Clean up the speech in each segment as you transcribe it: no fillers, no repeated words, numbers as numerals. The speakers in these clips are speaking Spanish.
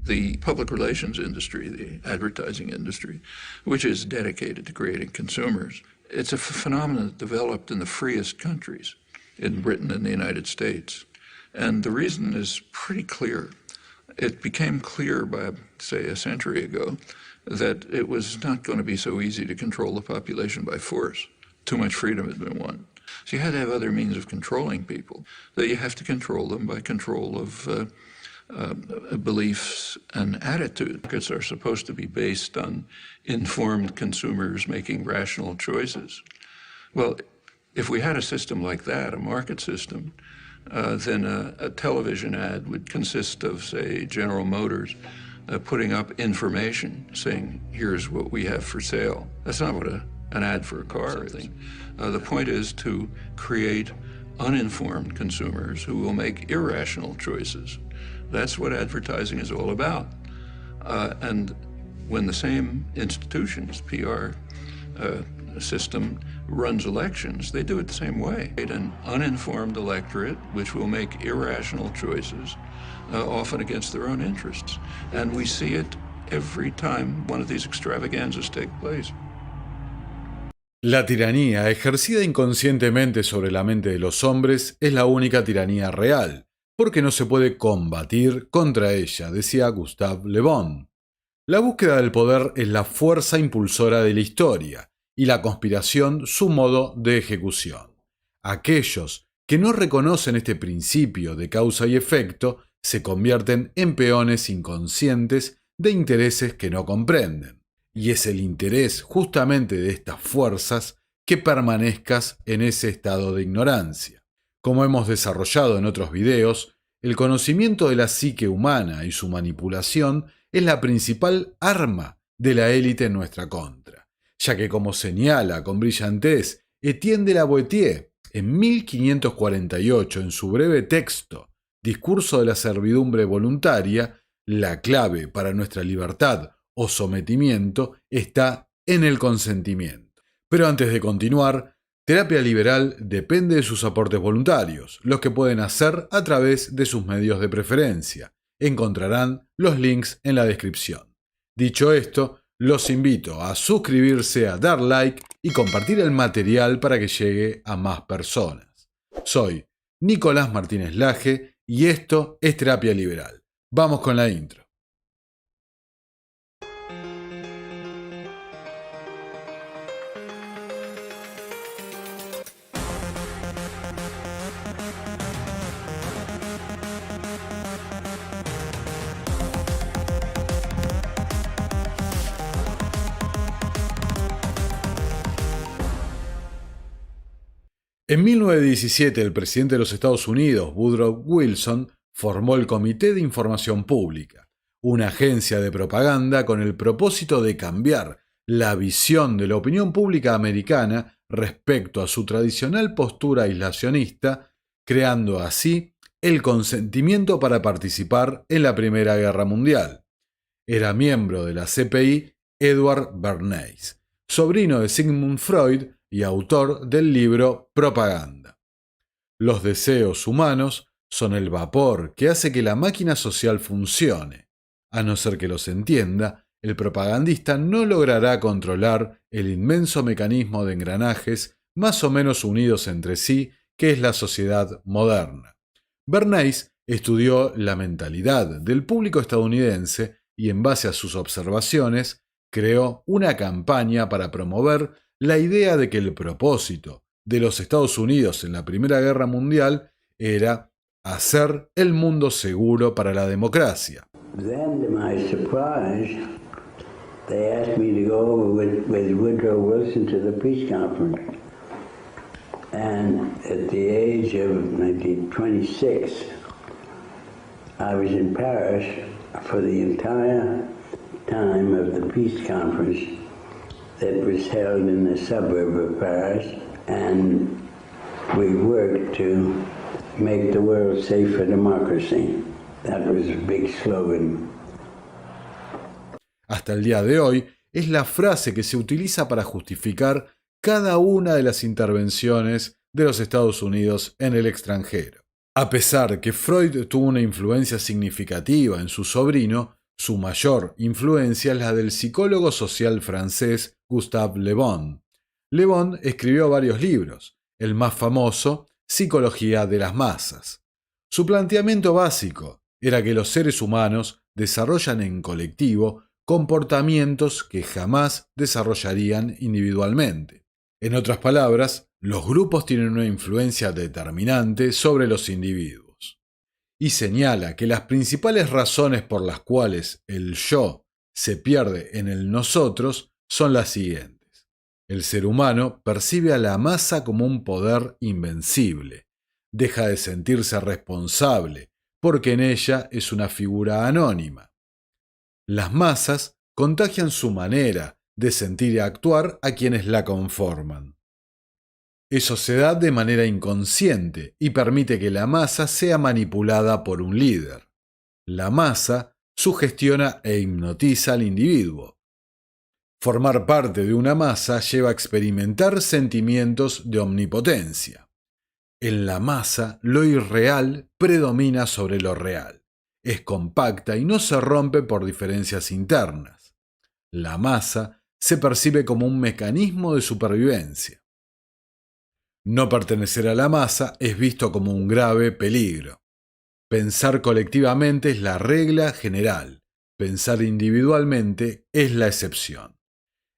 the public relations industry, the advertising industry, which is dedicated to creating consumers. It's a phenomenon that developed in the freest countries, in Britain and the United States. And the reason is pretty clear. It became clear by, say, a century ago that it was not going to be so easy to control the population by force. Too much freedom had been won. So you had to have other means of controlling people. That you have to control them by control of beliefs and attitude. Markets are supposed to be based on informed consumers making rational choices. Well, if we had a system like that, a market system, then a television ad would consist of, say, General Motors putting up information saying, here's what we have for sale. That's not what an ad for a car is. The point is to create uninformed consumers who will make irrational choices. That's what advertising is all about. And when the same institutions, PR system, runs elections, they do it the same way. An uninformed electorate which will make irrational choices, often against their own interests. And we see it every time one of these extravaganzas take place. La tiranía ejercida inconscientemente sobre la mente de los hombres es la única tiranía real, porque no se puede combatir contra ella, decía Gustave Le Bon. La búsqueda del poder es la fuerza impulsora de la historia, y la conspiración su modo de ejecución. Aquellos que no reconocen este principio de causa y efecto se convierten en peones inconscientes de intereses que no comprenden. Y es el interés justamente de estas fuerzas que permanezcas en ese estado de ignorancia. Como hemos desarrollado en otros videos, el conocimiento de la psique humana y su manipulación es la principal arma de la élite en nuestra contra, ya que, como señala con brillantez Etienne de la Boétie en 1548 en su breve texto Discurso de la servidumbre voluntaria, la clave para nuestra libertad o sometimiento está en el consentimiento. Pero antes de continuar, Terapia Liberal depende de sus aportes voluntarios, los que pueden hacer a través de sus medios de preferencia. Encontrarán los links en la descripción. Dicho esto, los invito a suscribirse, a dar like y compartir el material para que llegue a más personas. Soy Nicolás Martínez Laje y esto es Terapia Liberal. Vamos con la intro. En 1917, el presidente de los Estados Unidos, Woodrow Wilson, formó el Comité de Información Pública, una agencia de propaganda con el propósito de cambiar la visión de la opinión pública americana respecto a su tradicional postura aislacionista, creando así el consentimiento para participar en la Primera Guerra Mundial. Era miembro de la CPI Edward Bernays, sobrino de Sigmund Freud y autor del libro Propaganda. Los deseos humanos son el vapor que hace que la máquina social funcione. A no ser que los entienda, el propagandista no logrará controlar el inmenso mecanismo de engranajes más o menos unidos entre sí que es la sociedad moderna. Bernays estudió la mentalidad del público estadounidense y en base a sus observaciones creó una campaña para promover la idea de que el propósito de los Estados Unidos en la Primera Guerra Mundial era hacer el mundo seguro para la democracia. Then, to my surprise, they asked me to go with Woodrow Wilson to the peace conference. And at the age of 26, I was in Paris for the entire time of the peace conference that was held in the suburb of Paris, and we worked to make the world safe for democracy. That was a big slogan. Hasta el día de hoy es la frase que se utiliza para justificar cada una de las intervenciones de los Estados Unidos en el extranjero. A pesar que Freud tuvo una influencia significativa en su sobrino, Su mayor influencia es la del psicólogo social francés Gustave Le Bon. Le Bon escribió varios libros, el más famoso, Psicología de las masas. Su planteamiento básico era que los seres humanos desarrollan en colectivo comportamientos que jamás desarrollarían individualmente. En otras palabras, los grupos tienen una influencia determinante sobre los individuos. Y señala que las principales razones por las cuales el yo se pierde en el nosotros son las siguientes. El ser humano percibe a la masa como un poder invencible. Deja de sentirse responsable, porque en ella es una figura anónima. Las masas contagian su manera de sentir y actuar a quienes la conforman. Eso se da de manera inconsciente y permite que la masa sea manipulada por un líder. La masa sugestiona e hipnotiza al individuo. Formar parte de una masa lleva a experimentar sentimientos de omnipotencia. En la masa, lo irreal predomina sobre lo real. Es compacta y no se rompe por diferencias internas. La masa se percibe como un mecanismo de supervivencia. No pertenecer a la masa es visto como un grave peligro. Pensar colectivamente es la regla general. Pensar individualmente es la excepción.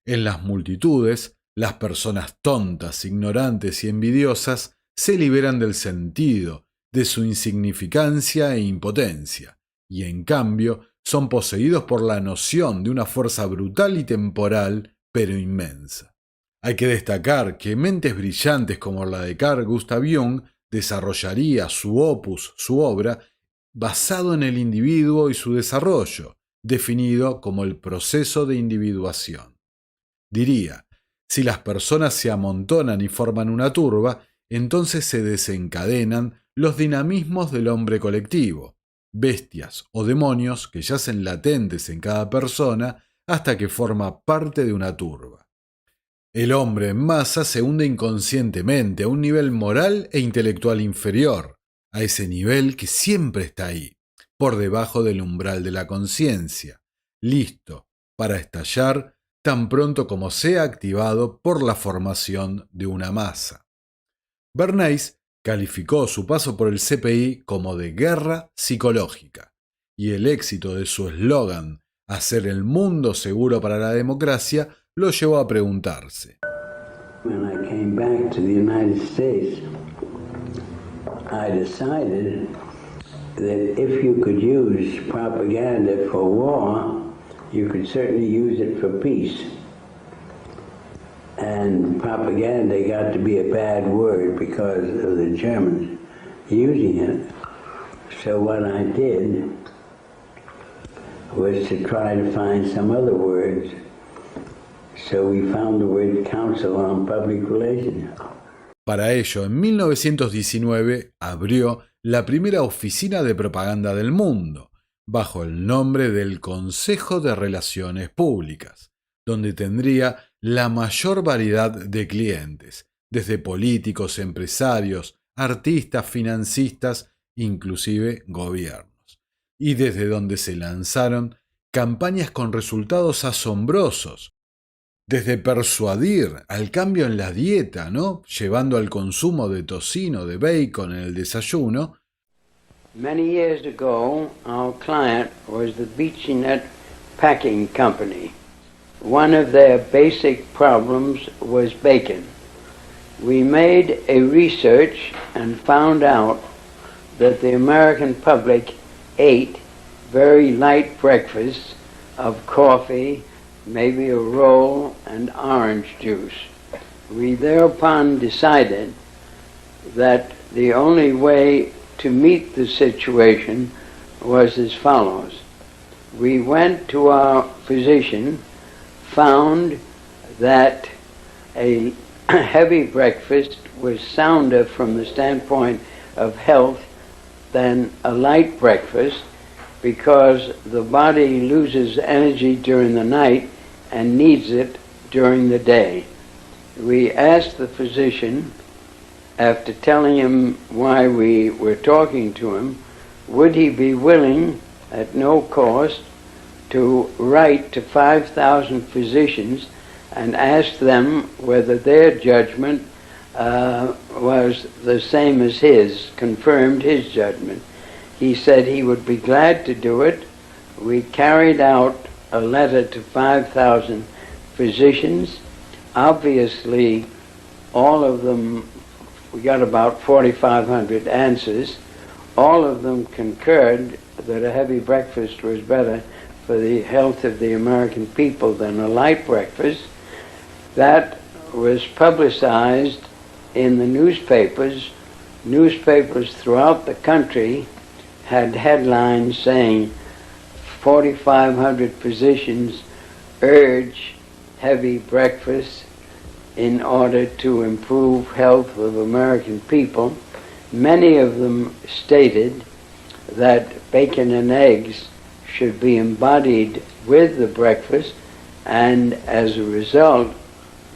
En las multitudes, las personas tontas, ignorantes y envidiosas se liberan del sentido, de su insignificancia e impotencia, y en cambio son poseídos por la noción de una fuerza brutal y temporal, pero inmensa. Hay que destacar que mentes brillantes como la de Carl Gustav Jung desarrollaría su opus, su obra, basado en el individuo y su desarrollo, definido como el proceso de individuación. Diría, si las personas se amontonan y forman una turba, entonces se desencadenan los dinamismos del hombre colectivo, bestias o demonios que yacen latentes en cada persona hasta que forma parte de una turba. El hombre en masa se hunde inconscientemente a un nivel moral e intelectual inferior, a ese nivel que siempre está ahí, por debajo del umbral de la conciencia, listo para estallar tan pronto como sea activado por la formación de una masa. Bernays calificó su paso por el CPI como de guerra psicológica, y el éxito de su eslogan, hacer el mundo seguro para la democracia, lo llevó a preguntarse. When I came back to the United States, I decided that if you could use propaganda for war, you could certainly use it for peace. And propaganda got to be a bad word because of the Germans using it. So what I did was to try to find some other words. So we found the word Council on Public Relations. Para ello, en 1919 abrió la primera oficina de propaganda del mundo, bajo el nombre del Consejo de Relaciones Públicas, donde tendría la mayor variedad de clientes, desde políticos, empresarios, artistas, financistas, inclusive gobiernos, y desde donde se lanzaron campañas con resultados asombrosos, desde persuadir al cambio en la dieta, ¿no?, llevando al consumo de tocino, de bacon en el desayuno. Many years ago, our client was the Beachy-Nut Packing Company. One of their basic problems was bacon. We made a research and found out that the American public ate very light breakfasts of coffee, maybe a roll, and orange juice. We thereupon decided that the only way to meet the situation was as follows. We went to our physician, found that a heavy breakfast was sounder from the standpoint of health than a light breakfast because the body loses energy during the night and needs it during the day. We asked the physician, after telling him why we were talking to him, would he be willing, at no cost, to write to 5,000 physicians and ask them whether their judgment was the same as his, confirmed his judgment. He said he would be glad to do it. We carried out a letter to 5,000 physicians. Obviously, all of them, we got about 4,500 answers. All of them concurred that a heavy breakfast was better for the health of the American people than a light breakfast. That was publicized in the newspapers. Newspapers throughout the country had headlines saying 4,500 physicians urge heavy breakfast in order to improve health of American people. Many of them stated that bacon and eggs should be embodied with the breakfast, and as a result,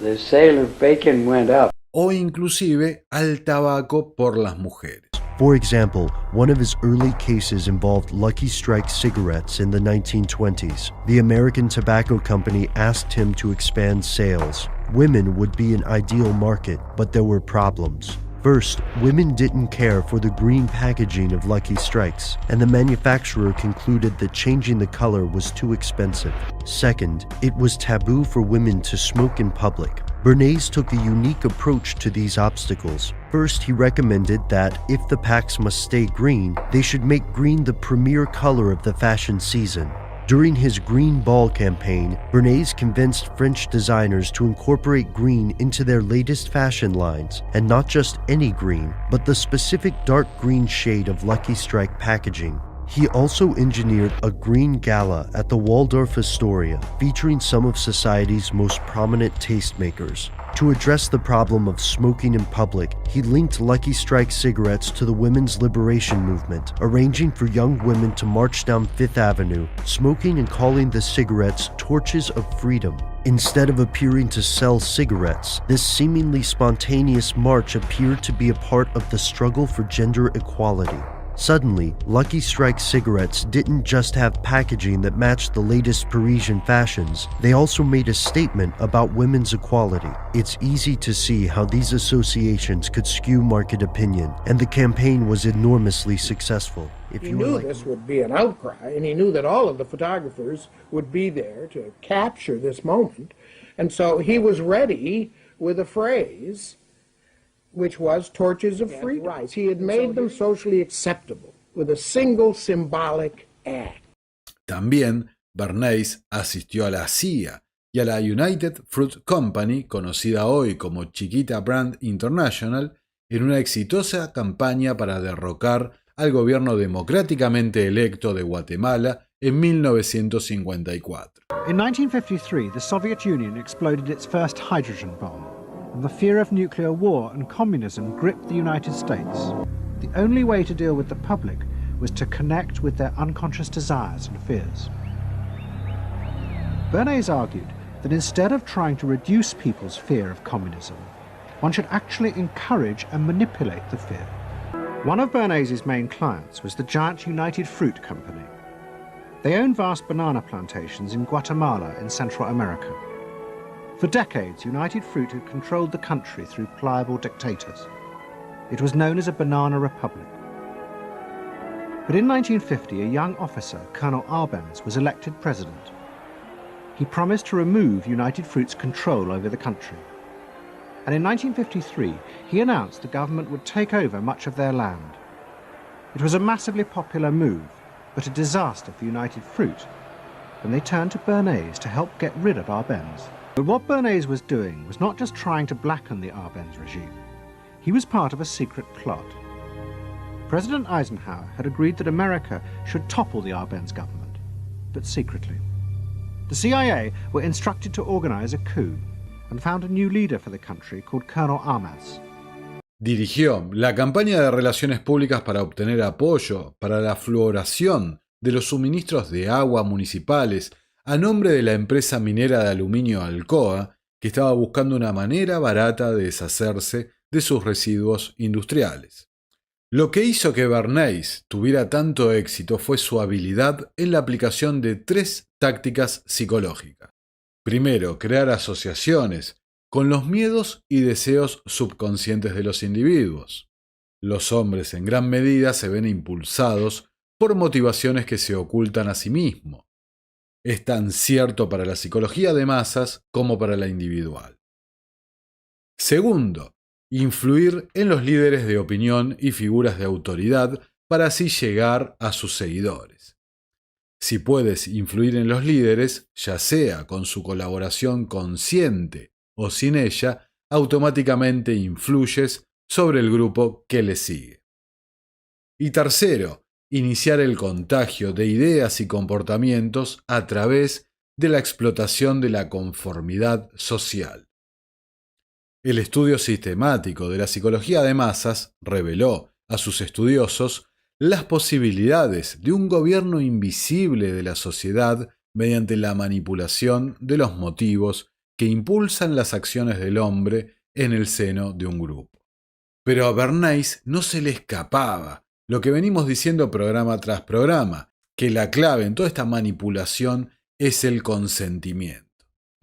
the sale of bacon went up. O inclusive al tabaco por las mujeres. For example, one of his early cases involved Lucky Strike cigarettes in the 1920s. The American Tobacco Company asked him to expand sales. Women would be an ideal market, but there were problems. First, women didn't care for the green packaging of Lucky Strikes, and the manufacturer concluded that changing the color was too expensive. Second, it was taboo for women to smoke in public. Bernays took a unique approach to these obstacles. First, he recommended that if the packs must stay green, they should make green the premier color of the fashion season. During his Green Ball campaign, Bernays convinced French designers to incorporate green into their latest fashion lines, and not just any green, but the specific dark green shade of Lucky Strike packaging. He also engineered a green gala at the Waldorf Astoria, featuring some of society's most prominent tastemakers. To address the problem of smoking in public, he linked Lucky Strike cigarettes to the women's liberation movement, arranging for young women to march down Fifth Avenue, smoking and calling the cigarettes torches of freedom. Instead of appearing to sell cigarettes, this seemingly spontaneous march appeared to be a part of the struggle for gender equality. Suddenly, Lucky Strike cigarettes didn't just have packaging that matched the latest Parisian fashions, they also made a statement about women's equality. It's easy to see how these associations could skew market opinion, and the campaign was enormously successful. He knew this would be an outcry, and he knew that all of the photographers would be there to capture this moment, and so he was ready with a phrase which was torches of freedom. He had made them socially acceptable with a single symbolic act. También Bernays asistió a la CIA y a la United Fruit Company, conocida hoy como Chiquita Brand International, en una exitosa campaña para derrocar al gobierno democráticamente electo de Guatemala en 1954. In 1953, the Soviet Union exploded its first hydrogen bomb, and the fear of nuclear war and communism gripped the United States. The only way to deal with the public was to connect with their unconscious desires and fears. Bernays argued that instead of trying to reduce people's fear of communism, one should actually encourage and manipulate the fear. One of Bernays' main clients was the giant United Fruit Company. They owned vast banana plantations in Guatemala in Central America. For decades, United Fruit had controlled the country through pliable dictators. It was known as a banana republic. But in 1950, a young officer, Colonel Arbenz, was elected president. He promised to remove United Fruit's control over the country. And in 1953, he announced the government would take over much of their land. It was a massively popular move, but a disaster for United Fruit, and they turned to Bernays to help get rid of Arbenz. But what Bernays was doing was not just trying to blacken the Arbenz regime. He was part of a secret plot. President Eisenhower had agreed that America should topple the Arbenz government, but secretly. The CIA were instructed to organize a coup and found a new leader for the country called Colonel Armas. Dirigió la campaña de relaciones públicas para obtener apoyo para la fluoración de los suministros de agua municipales a nombre de la empresa minera de aluminio Alcoa, que estaba buscando una manera barata de deshacerse de sus residuos industriales. Lo que hizo que Bernays tuviera tanto éxito fue su habilidad en la aplicación de 3 tácticas psicológicas. Primero, crear asociaciones con los miedos y deseos subconscientes de los individuos. Los hombres en gran medida se ven impulsados por motivaciones que se ocultan a sí mismos. Es tan cierto para la psicología de masas como para la individual. Segundo, influir en los líderes de opinión y figuras de autoridad para así llegar a sus seguidores. Si puedes influir en los líderes, ya sea con su colaboración consciente o sin ella, automáticamente influyes sobre el grupo que le sigue. Y tercero, iniciar el contagio de ideas y comportamientos a través de la explotación de la conformidad social. El estudio sistemático de la psicología de masas reveló a sus estudiosos las posibilidades de un gobierno invisible de la sociedad mediante la manipulación de los motivos que impulsan las acciones del hombre en el seno de un grupo. Pero a Bernays no se le escapaba lo que venimos diciendo programa tras programa, que la clave en toda esta manipulación es el consentimiento.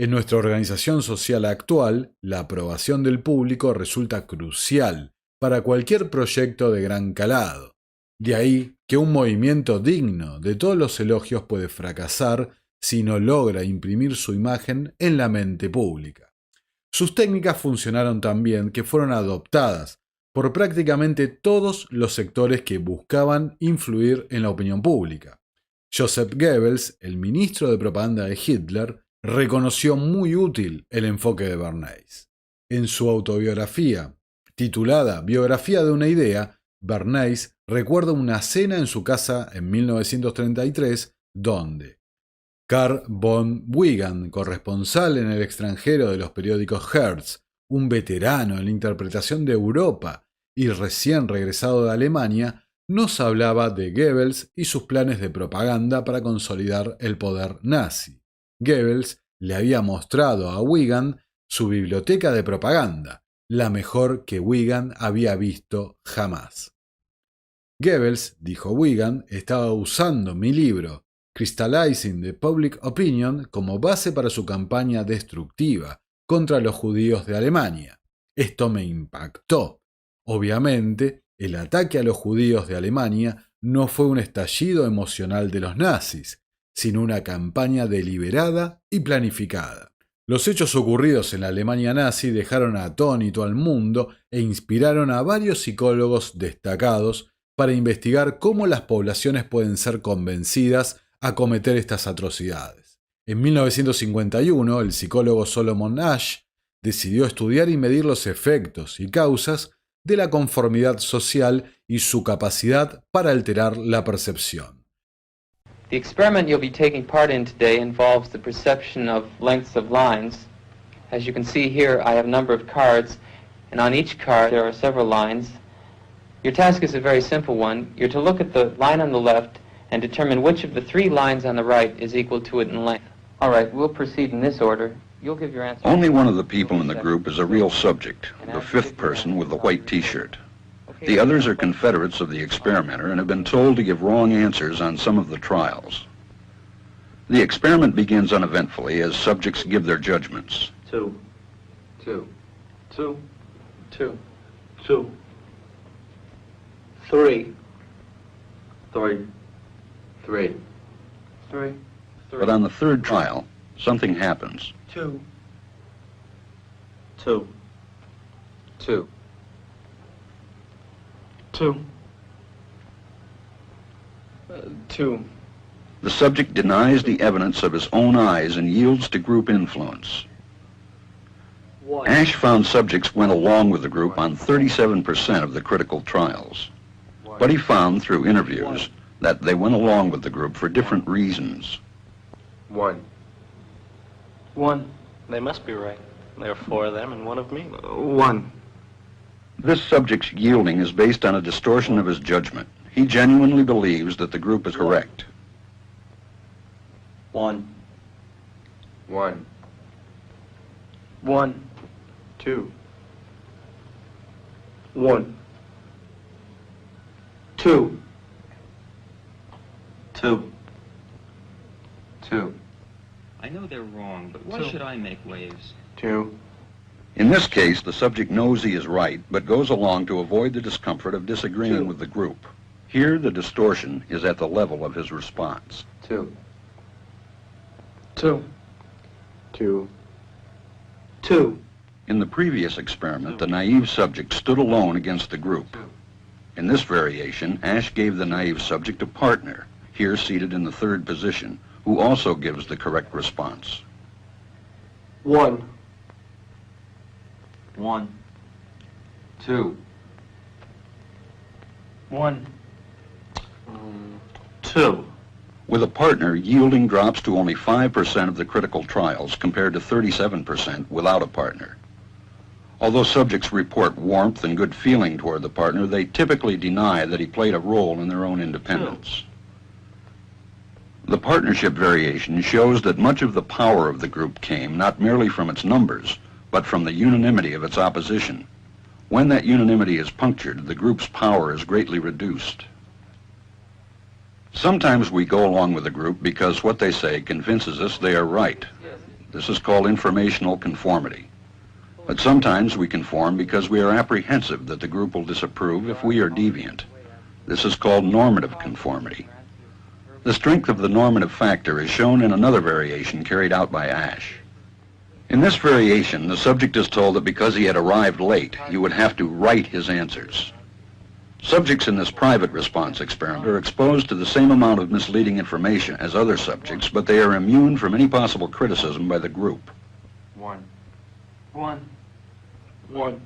En nuestra organización social actual, la aprobación del público resulta crucial para cualquier proyecto de gran calado. De ahí que un movimiento digno de todos los elogios puede fracasar si no logra imprimir su imagen en la mente pública. Sus técnicas funcionaron tan bien que fueron adoptadas por prácticamente todos los sectores que buscaban influir en la opinión pública. Joseph Goebbels, el ministro de propaganda de Hitler, reconoció muy útil el enfoque de Bernays. En su autobiografía, titulada Biografía de una idea, Bernays recuerda una cena en su casa en 1933, donde Carl von Wiegand, corresponsal en el extranjero de los periódicos Hertz, un veterano en la interpretación de Europa y recién regresado de Alemania, nos hablaba de Goebbels y sus planes de propaganda para consolidar el poder nazi. Goebbels le había mostrado a Wiegand su biblioteca de propaganda, la mejor que Wiegand había visto jamás. Goebbels, dijo Wiegand, estaba usando mi libro Crystallizing the Public Opinion como base para su campaña destructiva contra los judíos de Alemania. Esto me impactó. Obviamente, el ataque a los judíos de Alemania no fue un estallido emocional de los nazis, sino una campaña deliberada y planificada. Los hechos ocurridos en la Alemania nazi dejaron atónito al mundo e inspiraron a varios psicólogos destacados para investigar cómo las poblaciones pueden ser convencidas a cometer estas atrocidades. En 1951, el psicólogo Solomon Asch decidió estudiar y medir los efectos y causas de la conformidad social y su capacidad para alterar la percepción. The experiment you'll be taking part in today involves the perception of lengths of lines. As you can see here, I have a number of cards, and on each card there are several lines. Your task is a very simple one. You're to look at the line on the left and determine which of the 3 lines on the right is equal to it in length. All right, we'll proceed in this order. You'll give your answer. Only one of the people in the group is a real subject, the 5th person with the white T-shirt. The others are confederates of the experimenter and have been told to give wrong answers on some of the trials. The experiment begins uneventfully as subjects give their judgments. 2. 2. 2. 2. 2. 3. 3. 3. 3. But on the 3rd trial, something happens. 2. 2. 2. 2. 2. The subject denies the evidence of his own eyes and yields to group influence. 1. Ash found subjects went along with the group on 37% of the critical trials. But he found through interviews that they went along with the group for different reasons. 1. 1. They must be right. There are 4 of them and 1 of me. 1. This subject's yielding is based on a distortion of his judgment. He genuinely believes that the group is correct. 1. 1. 1. 2. 1. 2. 2. 2. I know they're wrong, but why should I make waves? 2. In this case, the subject knows he is right, but goes along to avoid the discomfort of disagreeing with the group. Here, the distortion is at the level of his response. 2. 2. 2. 2. In the previous experiment, the naive subject stood alone against the group. In this variation, Ash gave the naive subject a partner, here seated in the third position, who also gives the correct response. 1. 1. 2. 1. 2. With a partner, yielding drops to only 5% of the critical trials compared to 37% without a partner. Although subjects report warmth and good feeling toward the partner, they typically deny that he played a role in their own independence. The partnership variation shows that much of the power of the group came not merely from its numbers, but from the unanimity of its opposition. When that unanimity is punctured, the group's power is greatly reduced. Sometimes we go along with the group because what they say convinces us they are right. This is called informational conformity. But sometimes we conform because we are apprehensive that the group will disapprove if we are deviant. This is called normative conformity. The strength of the normative factor is shown in another variation carried out by Ash. In this variation, the subject is told that because he had arrived late, he would have to write his answers. Subjects in this private response experiment are exposed to the same amount of misleading information as other subjects, but they are immune from any possible criticism by the group. 1. 1. 1.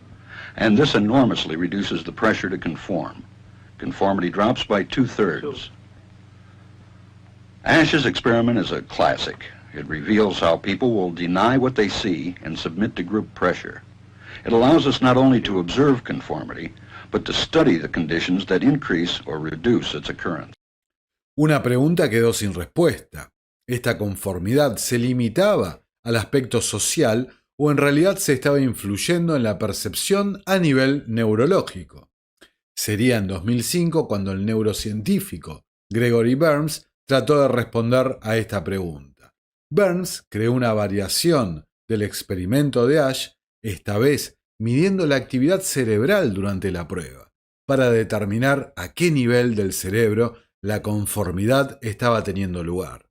And this enormously reduces the pressure to conform. Conformity drops by 2/3. Ash's experiment is a classic. It reveals how people will deny what they see and submit to group pressure. It allows us not only to observe conformity, but to study the conditions that increase or reduce its occurrence. Una pregunta quedó sin respuesta. ¿Esta conformidad se limitaba al aspecto social o en realidad se estaba influyendo en la percepción a nivel neurológico? Sería en 2005 cuando el neurocientífico Gregory Berns trató de responder a esta pregunta. Berns creó una variación del experimento de Ash, esta vez midiendo la actividad cerebral durante la prueba, para determinar a qué nivel del cerebro la conformidad estaba teniendo lugar.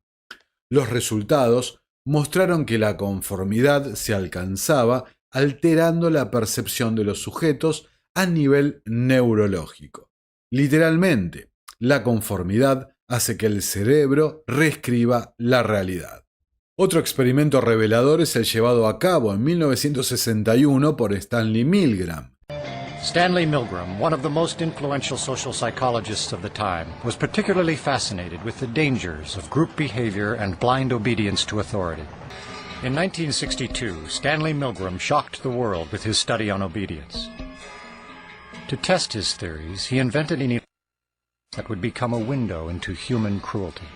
Los resultados mostraron que la conformidad se alcanzaba alterando la percepción de los sujetos a nivel neurológico. Literalmente, la conformidad hace que el cerebro reescriba la realidad. Otro experimento revelador es el llevado a cabo en 1961 por Stanley Milgram. Stanley Milgram, one of the most influential social psychologists of the time, was particularly fascinated with the dangers of group behavior and blind obedience to authority. In 1962, Stanley Milgram shocked the world with his study on obedience. To test his theories, he invented an that would become a window into human cruelty.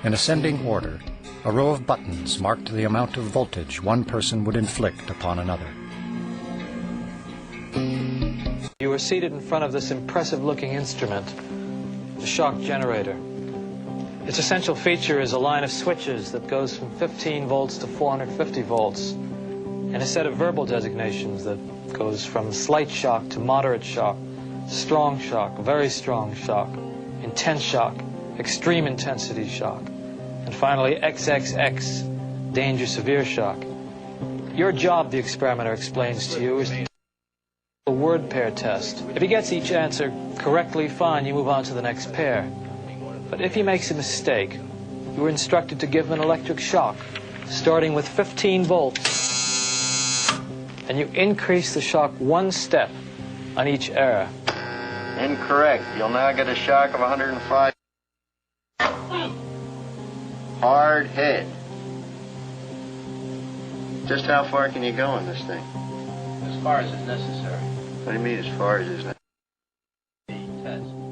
In ascending order, a row of buttons marked the amount of voltage one person would inflict upon another. You are seated in front of this impressive-looking instrument, the shock generator. Its essential feature is a line of switches that goes from 15 volts to 450 volts, and a set of verbal designations that goes from slight shock to moderate shock, strong shock, very strong shock, intense shock, extreme intensity shock, and finally XXX, danger severe shock. Your job, the experimenter explains to you, is a word pair test. If he gets each answer correctly, fine, you move on to the next pair. But if he makes a mistake, you are instructed to give him an electric shock, starting with 15 volts, and you increase the shock one step on each error. Incorrect. You'll now get a shock of 105. Hard hit. Just how far can you go in this thing? As far as is necessary. What do you mean as far as is necessary?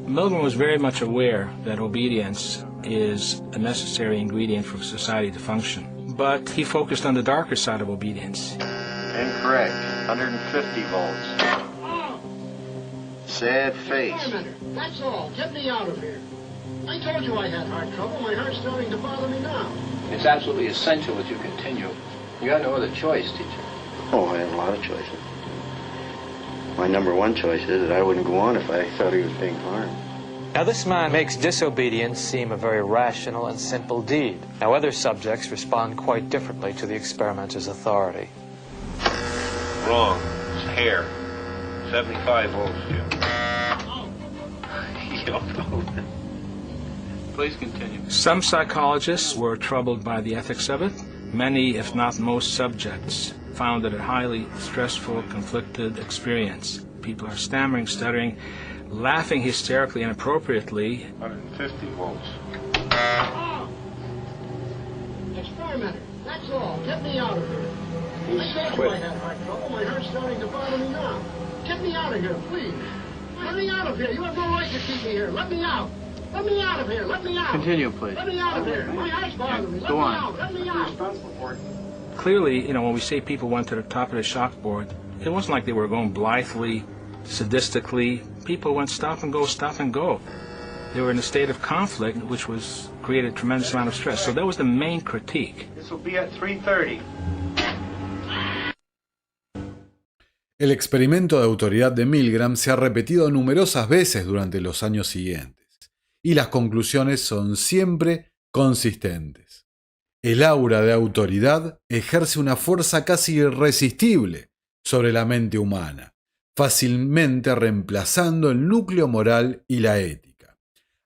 Milgram was very much aware that obedience is a necessary ingredient for society to function. But he focused on the darker side of obedience. Incorrect. 150 volts. sad face. Wait a minute. That's all. Get me out of here. I told you I had heart trouble. My heart's starting to bother me now. It's absolutely essential that you continue. You got no other choice, teacher. Oh, I have a lot of choices. My number one choice is that I wouldn't go on if I thought he was being harmed. Now, this man makes disobedience seem a very rational and simple deed. Now, other subjects respond quite differently to the experimenter's authority. Wrong. It's hair. 75 volts, Jim. Please continue. Some psychologists were troubled by the ethics of it. Many, if not most subjects, found it a highly stressful, conflicted experience. People are stammering, stuttering, laughing hysterically and inappropriately. 150 volts. Experimenter. That's all. Get me out of here. I told you I had heart trouble. My heart's starting to bother me now. Get me out of here, please. Let me out of here. You have no right to keep me here. Let me out. Let me out of here. Let me out. Continue, please. Let me out of here. My heart's bothering me. Let me out. Let me out. Clearly, when we say people went to the top of the chalkboard, it wasn't like they were going blithely, sadistically. People went stop and go, stop and go. They were in a state of conflict, which created a tremendous amount of stress. So that was the main critique. This will be at 3:30. El experimento de autoridad de Milgram se ha repetido numerosas veces durante los años siguientes, y las conclusiones son siempre consistentes. El aura de autoridad ejerce una fuerza casi irresistible sobre la mente humana, fácilmente reemplazando el núcleo moral y la ética.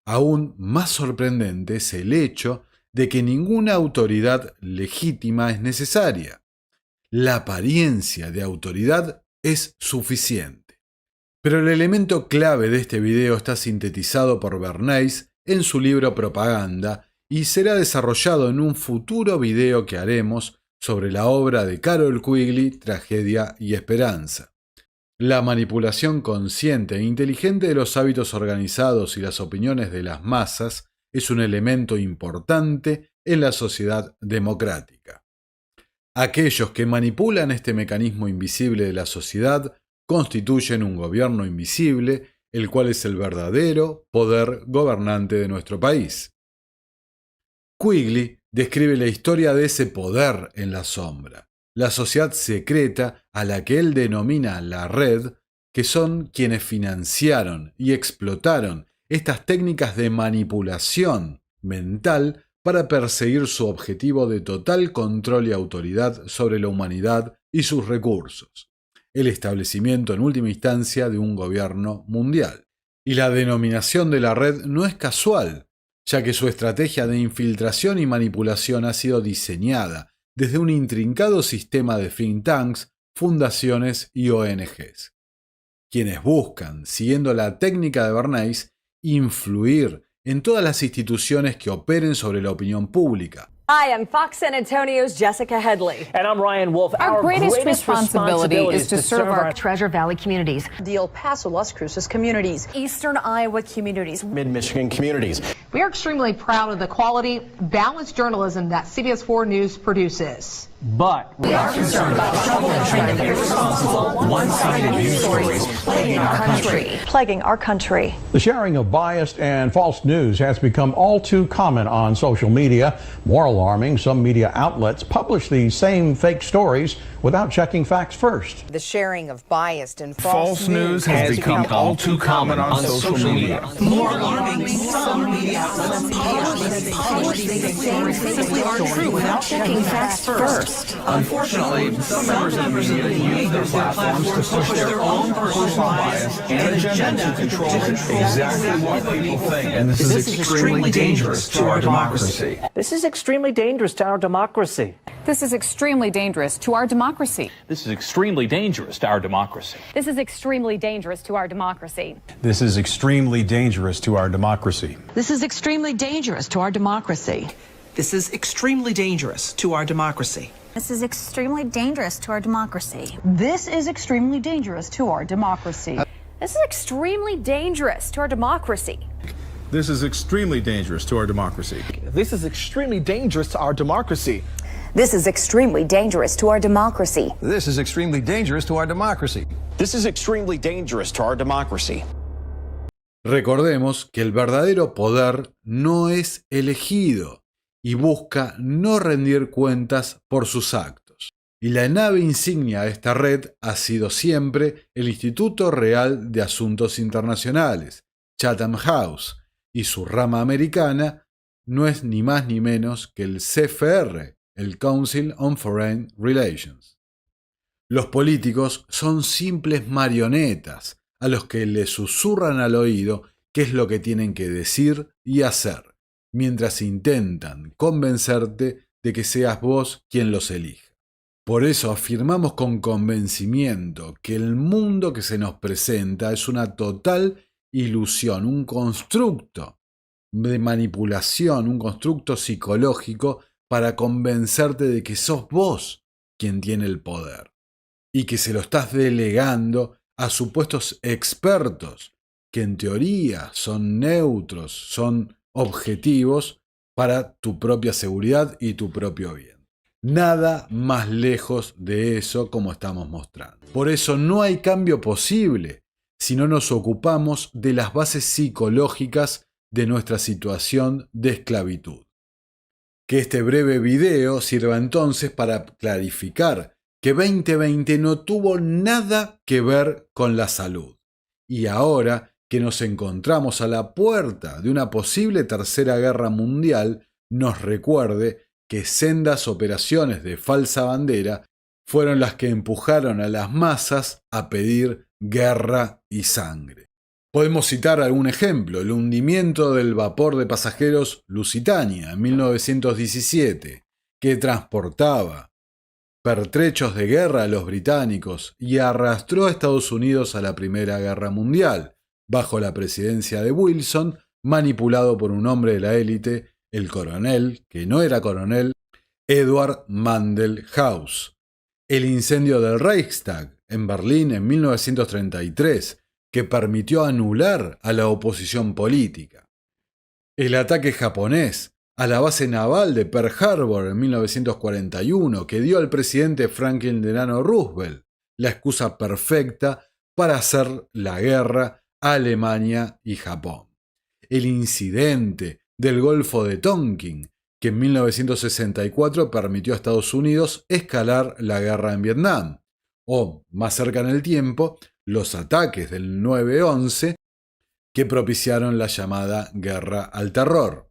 Aún más sorprendente es el hecho de que ninguna autoridad legítima es necesaria. La apariencia de autoridad es suficiente. Pero el elemento clave de este video está sintetizado por Bernays en su libro Propaganda y será desarrollado en un futuro video que haremos sobre la obra de Carroll Quigley, Tragedia y Esperanza. La manipulación consciente e inteligente de los hábitos organizados y las opiniones de las masas es un elemento importante en la sociedad democrática. Aquellos que manipulan este mecanismo invisible de la sociedad constituyen un gobierno invisible, el cual es el verdadero poder gobernante de nuestro país. Quigley describe la historia de ese poder en la sombra, la sociedad secreta a la que él denomina la red, que son quienes financiaron y explotaron estas técnicas de manipulación mental para perseguir su objetivo de total control y autoridad sobre la humanidad y sus recursos, el establecimiento en última instancia de un gobierno mundial. Y la denominación de la red no es casual, ya que su estrategia de infiltración y manipulación ha sido diseñada desde un intrincado sistema de think tanks, fundaciones y ONGs, quienes buscan, siguiendo la técnica de Bernays, influir en todas las instituciones que operen sobre la opinión pública. Hi, I'm Fox San Antonio's Jessica Headley. And I'm Ryan Wolf. Our greatest responsibility is to serve our Treasure Valley communities, the El Paso, Las Cruces communities, Eastern Iowa communities, Mid-Michigan communities. We are extremely proud of the quality, balanced journalism that CBS 4 News produces. But we are concerned about trouble and trend of irresponsible, one-sided news stories plaguing our country. The sharing of biased and false news has become all too common on social media. More alarming, some media outlets publish these same fake stories without checking facts first. The sharing of biased and False news has become all too common on social media. More alarming, some media outlets publish these same simply aren't true without checking facts first. Unfortunately, some members of the media use their platforms to push their own personal bias and agenda to control exactly what people think. And this is extremely dangerous to our democracy. This is extremely dangerous to our democracy. This is extremely dangerous to our democracy. This is extremely dangerous to our democracy. This is extremely dangerous to our democracy. This is extremely dangerous to our democracy. This is extremely dangerous to our democracy. This is extremely dangerous to our democracy. This is extremely dangerous to our democracy. This is extremely dangerous to our democracy. This is extremely dangerous to our democracy. This is extremely dangerous to our democracy. This is extremely dangerous to our democracy. This is extremely dangerous to our democracy. This is extremely dangerous to our democracy. This is extremely dangerous to our democracy. Recordemos que el verdadero poder no es elegido y busca no rendir cuentas por sus actos. Y la nave insignia de esta red ha sido siempre el Instituto Real de Asuntos Internacionales, Chatham House, y su rama americana no es ni más ni menos que el CFR, el Council on Foreign Relations. Los políticos son simples marionetas a los que le susurran al oído qué es lo que tienen que decir y hacer, mientras intentan convencerte de que seas vos quien los elija. Por eso afirmamos con convencimiento que el mundo que se nos presenta es una total ilusión, un constructo de manipulación, un constructo psicológico para convencerte de que sos vos quien tiene el poder y que se lo estás delegando a supuestos expertos que en teoría son neutros, son objetivos para tu propia seguridad y tu propio bien. Nada más lejos de eso como estamos mostrando. Por eso no hay cambio posible si no nos ocupamos de las bases psicológicas de nuestra situación de esclavitud. Que este breve video sirva entonces para clarificar que 2020 no tuvo nada que ver con la salud. Y ahora que nos encontramos a la puerta de una posible tercera guerra mundial, nos recuerde que sendas operaciones de falsa bandera fueron las que empujaron a las masas a pedir guerra y sangre. Podemos citar algún ejemplo: el hundimiento del vapor de pasajeros Lusitania en 1917, que transportaba pertrechos de guerra a los británicos y arrastró a Estados Unidos a la Primera Guerra Mundial, bajo la presidencia de Wilson, manipulado por un hombre de la élite, el coronel, que no era coronel, Edward Mandell House. El incendio del Reichstag en Berlín en 1933, que permitió anular a la oposición política. El ataque japonés a la base naval de Pearl Harbor en 1941, que dio al presidente Franklin Delano Roosevelt la excusa perfecta para hacer la guerra a Alemania y Japón. El incidente del Golfo de Tonkin, que en 1964 permitió a Estados Unidos escalar la guerra en Vietnam, o, más cerca en el tiempo, los ataques del 9/11 que propiciaron la llamada Guerra al Terror.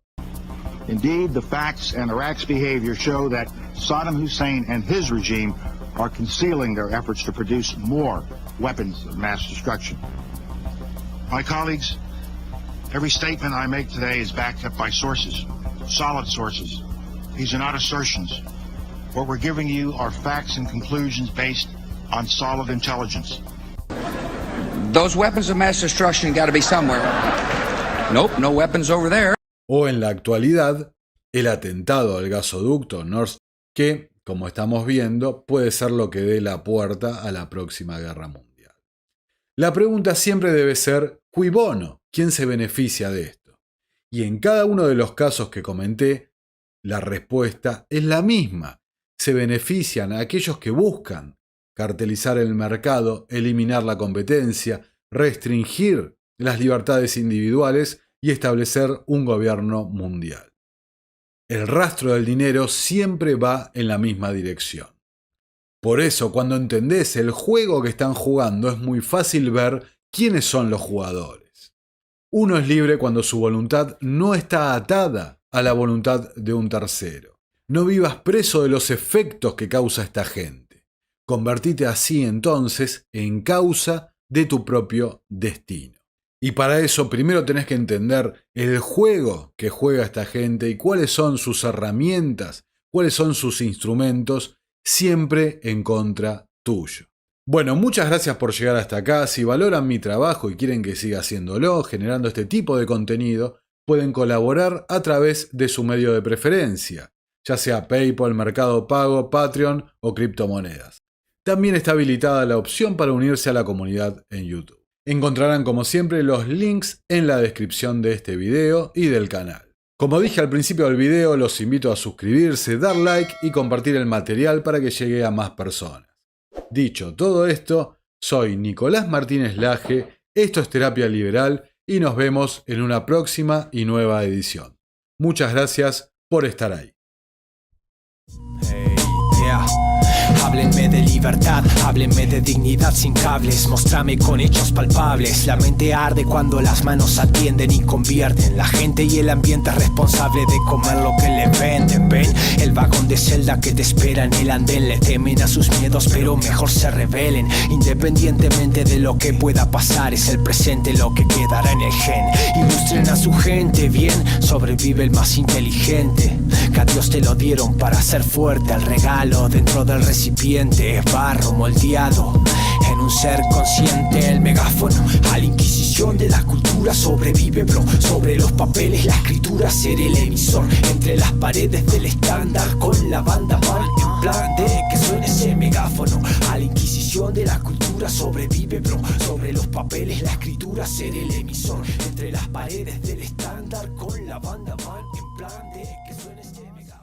Indeed, the facts and Iraq's behavior show that Saddam Hussein and his regime are concealing their efforts to produce more weapons of mass destruction. My colleagues, every statement I make today is backed up by sources, solid sources. These are not assertions. What we're giving you are facts and conclusions based on solid intelligence. Those weapons of mass destruction got to be somewhere. Nope, no weapons over there. O en la actualidad, el atentado al gasoducto Nord Stream, que, como estamos viendo, puede ser lo que dé la puerta a la próxima guerra mundial. La pregunta siempre debe ser, cui bono, ¿quién se beneficia de esto? Y en cada uno de los casos que comenté, la respuesta es la misma. Se benefician a aquellos que buscan cartelizar el mercado, eliminar la competencia, restringir las libertades individuales y establecer un gobierno mundial. El rastro del dinero siempre va en la misma dirección. Por eso, cuando entendés el juego que están jugando, es muy fácil ver quiénes son los jugadores. Uno es libre cuando su voluntad no está atada a la voluntad de un tercero. No vivas preso de los efectos que causa esta gente. Convertite así entonces en causa de tu propio destino. Y para eso primero tenés que entender el juego que juega esta gente y cuáles son sus herramientas, cuáles son sus instrumentos, siempre en contra tuyo. Bueno, muchas gracias por llegar hasta acá. Si valoran mi trabajo y quieren que siga haciéndolo, generando este tipo de contenido, pueden colaborar a través de su medio de preferencia, ya sea PayPal, Mercado Pago, Patreon o criptomonedas. También está habilitada la opción para unirse a la comunidad en YouTube. Encontrarán como siempre los links en la descripción de este video y del canal. Como dije al principio del video, los invito a suscribirse, dar like y compartir el material para que llegue a más personas. Dicho todo esto, soy Nicolás Martínez Laje, esto es Terapia Liberal y nos vemos en una próxima y nueva edición. Muchas gracias por estar ahí. Háblenme de libertad, háblenme de dignidad sin cables, mostrame con hechos palpables. La mente arde cuando las manos atienden y convierten. La gente y el ambiente es responsable de comer lo que le venden. Ven, el vagón de celda que te espera en el andén. Le temen a sus miedos pero mejor se rebelen. Independientemente de lo que pueda pasar, es el presente lo que quedará en el gen. Ilustren a su gente bien, sobrevive el más inteligente. Que a Dios te lo dieron para ser fuerte. El regalo dentro del recipiente es barro moldeado en un ser consciente. El megáfono a la inquisición de la cultura sobrevive, bro. Sobre los papeles la escritura, ser el emisor entre las paredes del estándar con la banda mal en plan de que suene ese megáfono. A la inquisición de la cultura sobrevive, bro. Sobre los papeles la escritura, ser el emisor entre las paredes del estándar con la banda mal en plan de que suene este megáfono.